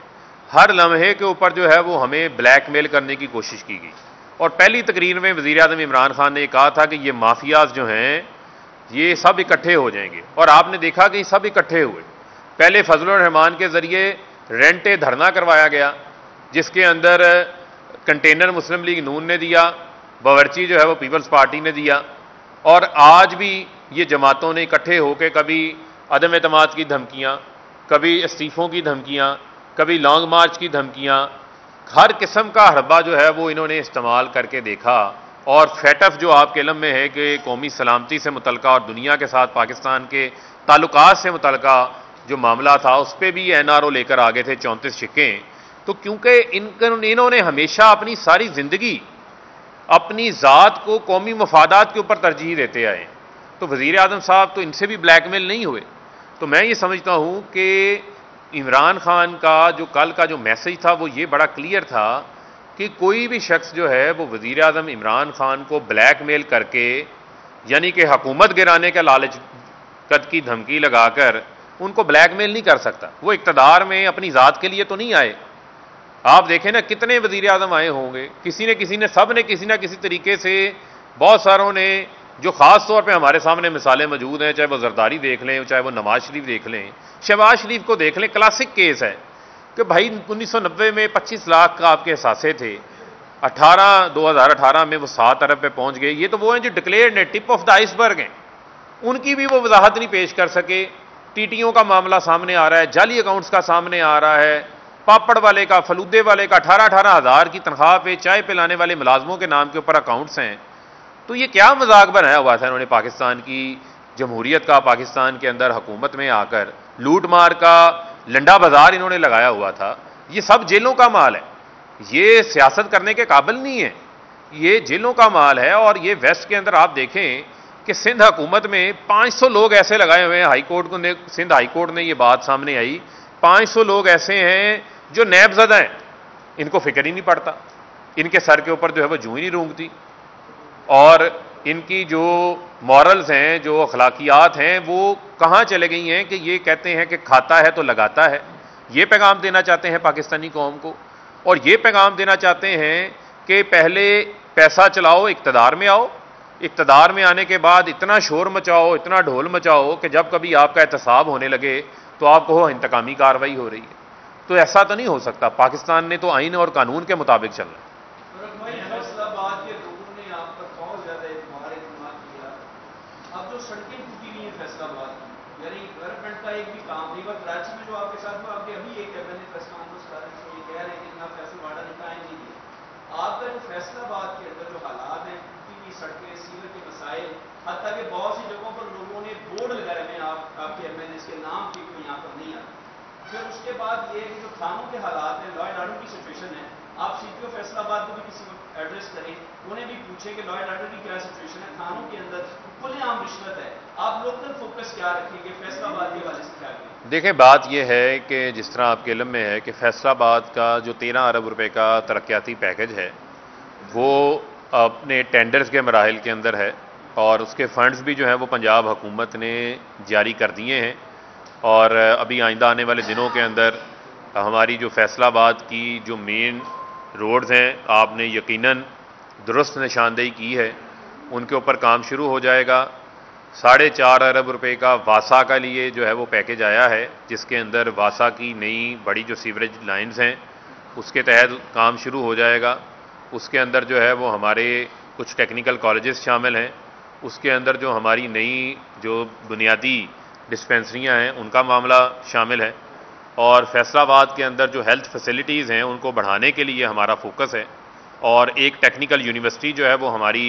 ہر لمحے کے اوپر جو ہے وہ ہمیں بلیک میل کرنے کی کوشش کی گئی، اور پہلی تقریر میں وزیر اعظم عمران خان نے کہا تھا کہ یہ مافیاز جو ہیں یہ سب اکٹھے ہو جائیں گے، اور آپ نے دیکھا کہ یہ سب اکٹھے ہوئے۔ پہلے فضل الرحمان کے ذریعے رینٹ دھرنا کروایا گیا جس کے اندر کنٹینر مسلم لیگ نون نے دیا، باورچی جو ہے وہ پیپلز پارٹی نے دیا، اور آج بھی یہ جماعتوں نے اکٹھے ہو کے کبھی عدم اعتماد کی دھمکیاں، کبھی استعفوں کی دھمکیاں، کبھی لانگ مارچ کی دھمکیاں، ہر قسم کا حربہ جو ہے وہ انہوں نے استعمال کر کے دیکھا، اور فیٹف جو آپ کے علم میں ہے کہ قومی سلامتی سے متعلقہ اور دنیا کے ساتھ پاکستان کے تعلقات سے متعلقہ جو معاملہ تھا اس پہ بھی این آر او لے کر آگے تھے 34 شکیں، تو کیونکہ انہوں نے ہمیشہ اپنی ساری زندگی اپنی ذات کو قومی مفادات کے اوپر ترجیح دیتے آئے، تو وزیر اعظم صاحب تو ان سے بھی بلیک میل نہیں ہوئے۔ تو میں یہ سمجھتا ہوں کہ عمران خان کا جو کل کا جو میسج تھا وہ یہ بڑا کلیئر تھا کہ کوئی بھی شخص جو ہے وہ وزیر اعظم عمران خان کو بلیک میل کر کے، یعنی کہ حکومت گرانے کا لالچ قد کی دھمکی لگا کر ان کو بلیک میل نہیں کر سکتا۔ وہ اقتدار میں اپنی ذات کے لیے تو نہیں آئے، آپ دیکھیں نا کتنے وزیر اعظم آئے ہوں گے، سب نے کسی نہ کسی طریقے سے، بہت ساروں نے، جو خاص طور پہ ہمارے سامنے مثالیں موجود ہیں، چاہے وہ زرداری دیکھ لیں، چاہے وہ نواز شریف دیکھ لیں، شہباز شریف کو دیکھ لیں، کلاسک کیس ہے کہ بھائی 1990 میں 25 لاکھ کا آپ کے اثاثے تھے، 2018 میں وہ 7 ارب پہ پہنچ گئے، یہ تو وہ ہیں جو ڈکلیئرڈ ہیں، ٹپ آف دا آئس برگ ہیں، ان کی بھی وہ وضاحت نہیں پیش کر سکے۔ ٹی ٹیوں کا معاملہ سامنے آ رہا ہے، جعلی اکاؤنٹس کا سامنے آ رہا ہے، پاپڑ والے کا، فلودے والے کا 18 ہزار کی تنخواہ پہ چائے پلانے والے ملازموں کے نام کے اوپر اکاؤنٹس ہیں، تو یہ کیا مذاق بنایا ہوا تھا انہوں نے پاکستان کی جمہوریت کا، پاکستان کے اندر حکومت میں آ کر لوٹ مار کا لنڈا بازار انہوں نے لگایا ہوا تھا۔ یہ سب جیلوں کا مال ہے، یہ سیاست کرنے کے قابل نہیں ہے، یہ جیلوں کا مال ہے۔ اور یہ ویسٹ کے اندر آپ دیکھیں کہ سندھ حکومت میں 500 لوگ ایسے لگائے ہوئے ہیں، سندھ ہائی کورٹ نے یہ بات سامنے آئی، 500 لوگ ایسے ہیں جو نیب زدہ ہیں، ان کو فکر ہی نہیں پڑتا، ان کے سر کے اوپر جو ہے وہ جوں ہی نہیں رونگتی، اور ان کی جو مورلز ہیں، جو اخلاقیات ہیں، وہ کہاں چلے گئی ہیں کہ یہ کہتے ہیں کہ کھاتا ہے تو لگاتا ہے۔ یہ پیغام دینا چاہتے ہیں پاکستانی قوم کو، اور یہ پیغام دینا چاہتے ہیں کہ پہلے پیسہ چلاؤ، اقتدار میں آؤ، اقتدار میں آنے کے بعد اتنا شور مچاؤ، اتنا ڈھول مچاؤ کہ جب کبھی آپ کا احتساب ہونے لگے تو آپ کو انتقامی کارروائی ہو رہی ہے۔ تو ایسا تو نہیں ہو سکتا، پاکستان نے تو آئین اور قانون کے مطابق چلنا ہے۔
فیصلہ آباد کے لوگوں نے آپ پر بہت زیادہ اعتماد کیا، اب جو سڑکیں ٹوٹی ہوئی ہیں فیصلہ آباد کی، یعنی ڈیولپمنٹ کا ایک بھی کام نہیں، اور کراچی میں جو آپ کے ساتھ آپ نے ابھی ایک پریس کانفرنس کر رہے ہیں، یہ کہہ رہے ہیں کہ اتنا فیصلہ آرڈر نہیں قائم نہیں کیا۔ آپ کا جو فیصلہ آباد کے اندر جو حالات ہیں، ٹوٹی ہوئی سڑکیں، سیور کے مسائل، حتیٰ کہ بہت سی جگہوں پر لوگوں نے بورڈ لگائے ہوئے ہیں آپ کے ایم این اے کے نام کی کوئی یہاں پر نہیں آتا۔ پھر اس کے بعد یہ کہ جو تھانوں کے حالات ہیں، لا اینڈ آرڈر کی سچویشن ہے، آپ سی پی او فیصلہ آباد کو بھی کسی وقت ایڈریس کریں، انہیں بھی پوچھیں کہ لا اینڈ آرڈر کی کیا سچویشن ہے، تھانوں کے اندر کھلے عام رشوت ہے، آپ لوکل فوکس کیا رکھیں گے، فیصلہ آباد کے حوالے سے کیا کریں؟
دیکھیں بات یہ ہے کہ جس طرح آپ کے علم میں ہے کہ فیصلہ آباد کا جو 13 ارب روپے کا ترقیاتی پیکج ہے وہ اپنے ٹینڈرز کے مراحل کے اندر ہے، اور اس کے فنڈز بھی جو ہیں وہ پنجاب حکومت نے جاری کر دیے ہیں، اور ابھی آئندہ آنے والے دنوں کے اندر ہماری جو فیصلہ آباد کی جو مین روڈز ہیں، آپ نے یقیناً درست نشاندہی کی ہے، ان کے اوپر کام شروع ہو جائے گا۔ 4.5 ارب روپے کا واسا کا لیے جو ہے وہ پیکج آیا ہے، جس کے اندر واسا کی نئی بڑی جو سیوریج لائنز ہیں اس کے تحت کام شروع ہو جائے گا۔ اس کے اندر جو ہے وہ ہمارے کچھ ٹیکنیکل کالجز شامل ہیں، اس کے اندر جو ہماری نئی جو بنیادی ڈسپینسریاں ہیں ان کا معاملہ شامل ہے، اور فیصلہ آباد کے اندر جو ہیلتھ فیسلٹیز ہیں ان کو بڑھانے کے لیے ہمارا فوکس ہے، اور ایک ٹیکنیکل یونیورسٹی جو ہے وہ ہماری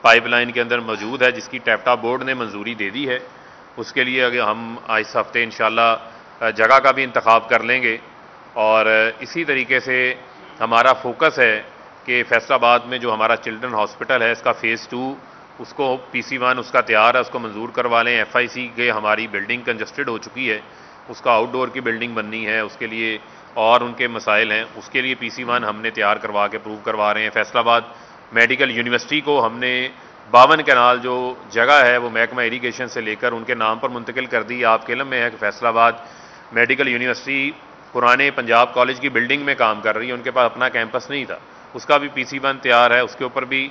پائپ لائن کے اندر موجود ہے، جس کی ٹیپٹا بورڈ نے منظوری دے دی ہے۔ اس کے لیے اگر ہم اس ہفتے انشاءاللہ جگہ کا بھی انتخاب کر لیں گے، اور اسی طریقے سے ہمارا فوکس ہے کہ فیصل آباد میں جو ہمارا چلڈرن ہاسپٹل ہے اس کا فیز 2 اس کو PC1 اس کا تیار ہے، اس کو منظور کروا لیں۔ FIC کے ہماری بلڈنگ کنجسٹڈ ہو چکی ہے، اس کا آؤٹ ڈور کی بلڈنگ بننی ہے، اس کے لیے اور ان کے مسائل ہیں، اس کے لیے PC1 ہم نے تیار کروا کے پروو کروا رہے ہیں۔ فیصل آباد میڈیکل یونیورسٹی کو ہم نے 52 کنال جو جگہ ہے وہ محکمہ اریگیشن سے لے کر ان کے نام پر منتقل کر دی۔ آپ کے علم میں ہے کہ فیصل آباد میڈیکل یونیورسٹی پرانے پنجاب کالج کی بلڈنگ میں کام کر رہی ہے، ان کے پاس اپنا کیمپس نہیں تھا، اس کا بھی PC1 تیار ہے، اس کے اوپر بھی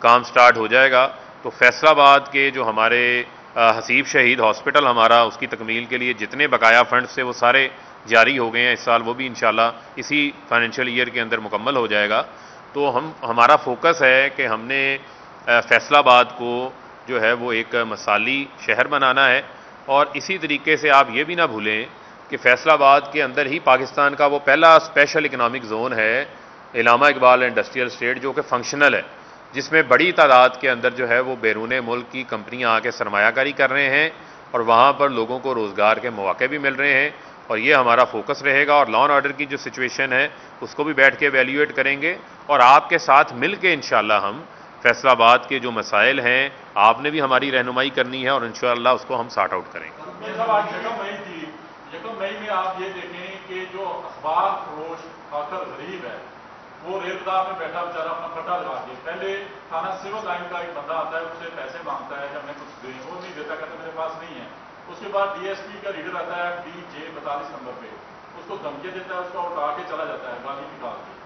کام سٹارٹ ہو جائے گا۔ تو فیصل آباد کے جو ہمارے حسیب شہید ہاسپٹل ہمارا، اس کی تکمیل کے لیے جتنے بقایا فنڈ سے وہ سارے جاری ہو گئے ہیں اس سال، وہ بھی انشاءاللہ اسی فائنینشیل ایئر کے اندر مکمل ہو جائے گا۔ تو ہمارا فوکس ہے کہ ہم نے فیصل آباد کو جو ہے وہ ایک مثالی شہر بنانا ہے، اور اسی طریقے سے آپ یہ بھی نہ بھولیں کہ فیصل آباد کے اندر ہی پاکستان کا وہ پہلا اسپیشل اکنامک زون ہے علامہ اقبال انڈسٹریل اسٹیٹ، جو کہ فنکشنل ہے، جس میں بڑی تعداد کے اندر جو ہے وہ بیرون ملک کی کمپنیاں آ کے سرمایہ کاری کر رہے ہیں، اور وہاں پر لوگوں کو روزگار کے مواقع بھی مل رہے ہیں، اور یہ ہمارا فوکس رہے گا۔ اور لا اینڈ آرڈر کی جو سچویشن ہے اس کو بھی بیٹھ کے ایویلیویٹ کریں گے، اور آپ کے ساتھ مل کے انشاءاللہ ہم فیصل آباد کے جو مسائل ہیں آپ نے بھی ہماری رہنمائی کرنی ہے، اور انشاءاللہ اس کو ہم سارٹ آؤٹ کریں گے۔
آج یکم مئی میں آپ یہ دیکھیں کہ جو اخبار فروش خاطر غریب ہے وہ ریلدار میں بیٹھا بیچارہ اپنا پٹا لگا کے، پہلے تھانہ سول لائن کا ایک بندہ آتا ہے، اسے پیسے مانگتا ہے کہ ہمیں کچھ دیں، وہ نہیں دیتا، کہتا میرے پاس نہیں ہے۔ اس کے بعد DSP کا لیڈر آتا ہے DJ 42 نمبر پہ، اس کو دھمکی دیتا ہے، اس کو اٹھا کے چلا جاتا ہے گالی نکال کے۔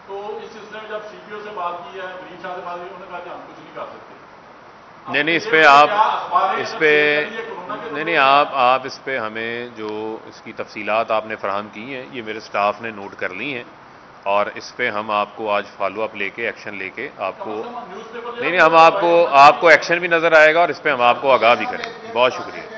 تو اس سلسلے میں جب CPO سے بات کی ہے، مریم شاہ سے بات کی، انہوں نے کہا کہ ہم کچھ نہیں کر سکتے۔
نہیں اس پہ آپ اس پہ نہیں آپ اس پہ ہمیں جو اس کی تفصیلات آپ نے فراہم کی ہیں یہ میرے سٹاف نے نوٹ کر لی ہیں، اور اس پہ ہم آپ کو آج فالو اپ لے کے ایکشن لے کے آپ کو نہیں ہم آپ کو ایکشن بھی نظر آئے گا، اور اس پہ ہم آپ کو آگاہ بھی کریں گے۔ بہت شکریہ۔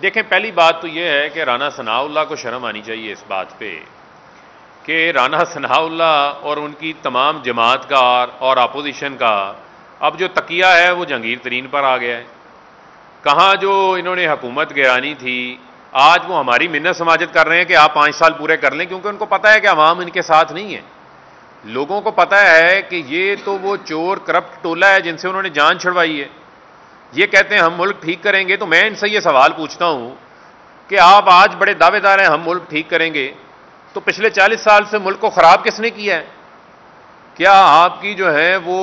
دیکھیں پہلی بات تو یہ ہے کہ رانا ثناء اللہ کو شرم آنی چاہیے اس بات پہ کہ رانا ثناء اللہ اور ان کی تمام جماعت کا اور اپوزیشن کا اب جو تکیہ ہے وہ جہانگیر ترین پر آ گیا ہے۔ کہاں جو انہوں نے حکومت گرانی تھی، آج وہ ہماری منت سماجت کر رہے ہیں کہ آپ 5 سال پورے کر لیں، کیونکہ ان کو پتہ ہے کہ عوام ان کے ساتھ نہیں ہے۔ لوگوں کو پتہ ہے کہ یہ تو وہ چور کرپٹ ٹولہ ہے جن سے انہوں نے جان چھڑوائی ہے۔ یہ کہتے ہیں ہم ملک ٹھیک کریں گے، تو میں ان سے یہ سوال پوچھتا ہوں کہ آپ آج بڑے دعوے دار ہیں ہم ملک ٹھیک کریں گے، تو پچھلے 40 سال سے ملک کو خراب کس نے کیا ہے؟ کیا آپ کی جو ہے وہ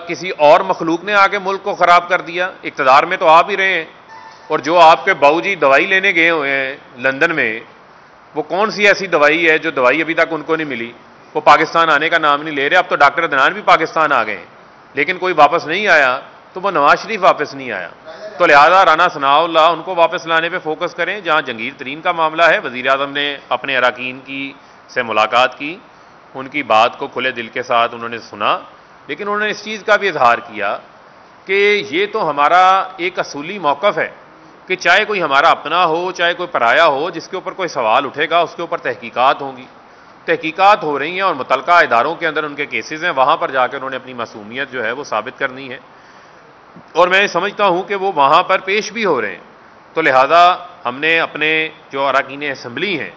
کسی اور مخلوق نے آ کے ملک کو خراب کر دیا؟ اقتدار میں تو آپ ہی رہے ہیں، اور جو آپ کے باؤ جی دوائی لینے گئے ہوئے ہیں لندن میں، وہ کون سی ایسی دوائی ہے جو دوائی ابھی تک ان کو نہیں ملی؟ وہ پاکستان آنے کا نام نہیں لے رہے۔ اب تو ڈاکٹر عدنان بھی پاکستان آ گئے ہیں، لیکن کوئی واپس نہیں آیا، تو وہ نواز شریف واپس نہیں آیا۔ تو لہذا رانا ثناء اللہ ان کو واپس لانے پہ فوکس کریں۔ جہاں جہانگیر ترین کا معاملہ ہے، وزیر اعظم نے اپنے اراکین سے ملاقات کی، ان کی بات کو کھلے دل کے ساتھ انہوں نے سنا، لیکن انہوں نے اس چیز کا بھی اظہار کیا کہ یہ تو ہمارا ایک اصولی موقف ہے کہ چاہے کوئی ہمارا اپنا ہو چاہے کوئی پرایا ہو، جس کے اوپر کوئی سوال اٹھے گا اس کے اوپر تحقیقات ہوں گی۔ تحقیقات ہو رہی ہیں اور متعلقہ اداروں کے اندر ان کے کیسز ہیں، وہاں پر جا کر انہوں نے اپنی معصومیت جو ہے وہ ثابت کرنی ہے، اور میں سمجھتا ہوں کہ وہ وہاں پر پیش بھی ہو رہے ہیں۔ تو لہذا ہم نے اپنے جو اراکین اسمبلی ہیں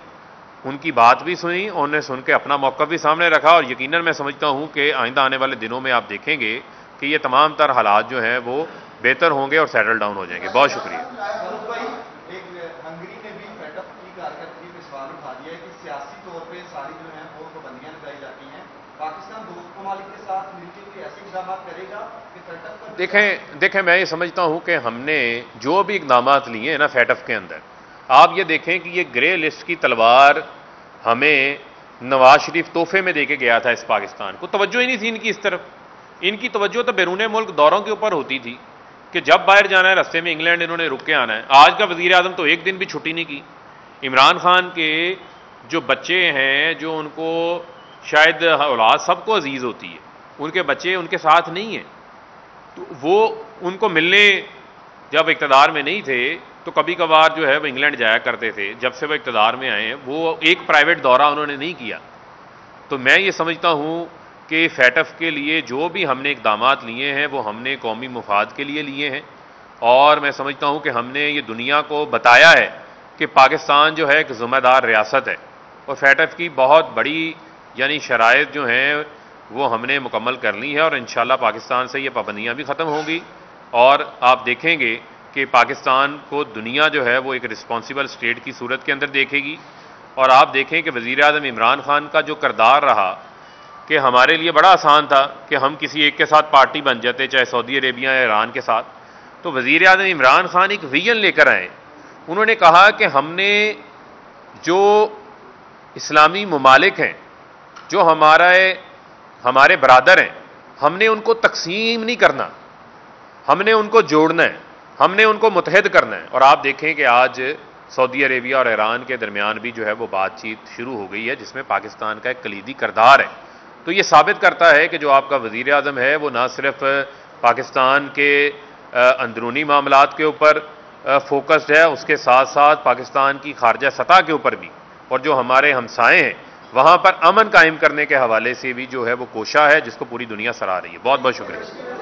ان کی بات بھی سنی، انہوں نے سن کے اپنا موقف بھی سامنے رکھا، اور یقیناً میں سمجھتا ہوں کہ آئندہ آنے والے دنوں میں آپ دیکھیں گے کہ یہ تمام تر حالات جو ہیں وہ بہتر ہوں گے اور سیٹل ڈاؤن ہو جائیں گے۔ بہت شکریہ۔
ہنگری نے بھی فیڈ اپ کی کارکردگی پہ سوال اٹھا دیا ہے کہ سیاسی طور پہ ساری جو ہیں وہ پابندیاں لگائی جاتی ہیں، پاکستان دوست ممالک کے ساتھ مل کے کوئی ایسے اقدامات کرے گا کہ فیڈ اپ
دیکھیں میں یہ سمجھتا ہوں کہ ہم نے جو بھی اقدامات لیے ہیں نا فیڈ اپ کے اندر، آپ یہ دیکھیں کہ یہ گرے لسٹ کی تلوار ہمیں نواز شریف تحفے میں دے کے گیا تھا اس پاکستان کو، توجہ ہی نہیں تھی ان کی اس طرف۔ ان کی توجہ تو بیرون ملک دوروں کے اوپر ہوتی تھی کہ جب باہر جانا ہے رستے میں انگلینڈ انہوں نے رک کے آنا ہے۔ آج کا وزیر اعظم تو ایک دن بھی چھٹی نہیں کی۔ عمران خان کے جو بچے ہیں، جو ان کو شاید اولاد سب کو عزیز ہوتی ہے، ان کے بچے ان کے ساتھ نہیں ہیں، تو وہ ان کو ملنے جب اقتدار میں نہیں تھے تو کبھی کبھار جو ہے وہ انگلینڈ جایا کرتے تھے۔ جب سے وہ اقتدار میں آئے ہیں وہ ایک پرائیویٹ دورہ انہوں نے نہیں کیا۔ تو میں یہ سمجھتا ہوں کہ فیٹف کے لیے جو بھی ہم نے اقدامات لیے ہیں وہ ہم نے قومی مفاد کے لیے لیے ہیں، اور میں سمجھتا ہوں کہ ہم نے یہ دنیا کو بتایا ہے کہ پاکستان جو ہے ایک ذمہ دار ریاست ہے، اور فیٹف کی بہت بڑی یعنی شرائط جو ہیں وہ ہم نے مکمل کر لی ہے، اور انشاءاللہ پاکستان سے یہ پابندیاں بھی ختم ہوں گی، اور آپ دیکھیں گے کہ پاکستان کو دنیا جو ہے وہ ایک رسپانسیبل اسٹیٹ کی صورت کے اندر دیکھے گی۔ اور آپ دیکھیں کہ وزیر اعظم عمران خان کا جو کردار رہا کہ ہمارے لیے بڑا آسان تھا کہ ہم کسی ایک کے ساتھ پارٹی بن جاتے، چاہے سعودی عربیہ یا ایران کے ساتھ، تو وزیر اعظم عمران خان ایک ویژن لے کر آئے۔ انہوں نے کہا کہ ہم نے جو اسلامی ممالک ہیں، جو ہمارے برادر ہیں، ہم نے ان کو تقسیم نہیں کرنا، ہم نے ان کو جوڑنا ہے، ہم نے ان کو متحد کرنا ہے۔ اور آپ دیکھیں کہ آج سعودی عربیہ اور ایران کے درمیان بھی جو ہے وہ بات چیت شروع ہو گئی ہے، جس میں پاکستان کا ایک کلیدی کردار ہے۔ تو یہ ثابت کرتا ہے کہ جو آپ کا وزیر اعظم ہے وہ نہ صرف پاکستان کے اندرونی معاملات کے اوپر فوکسڈ ہے، اس کے ساتھ ساتھ پاکستان کی خارجہ سطح کے اوپر بھی، اور جو ہمارے ہمسائے ہیں وہاں پر امن قائم کرنے کے حوالے سے بھی جو ہے وہ کوشاں ہے، جس کو پوری دنیا سراہ رہی ہے۔ بہت بہت شکریہ۔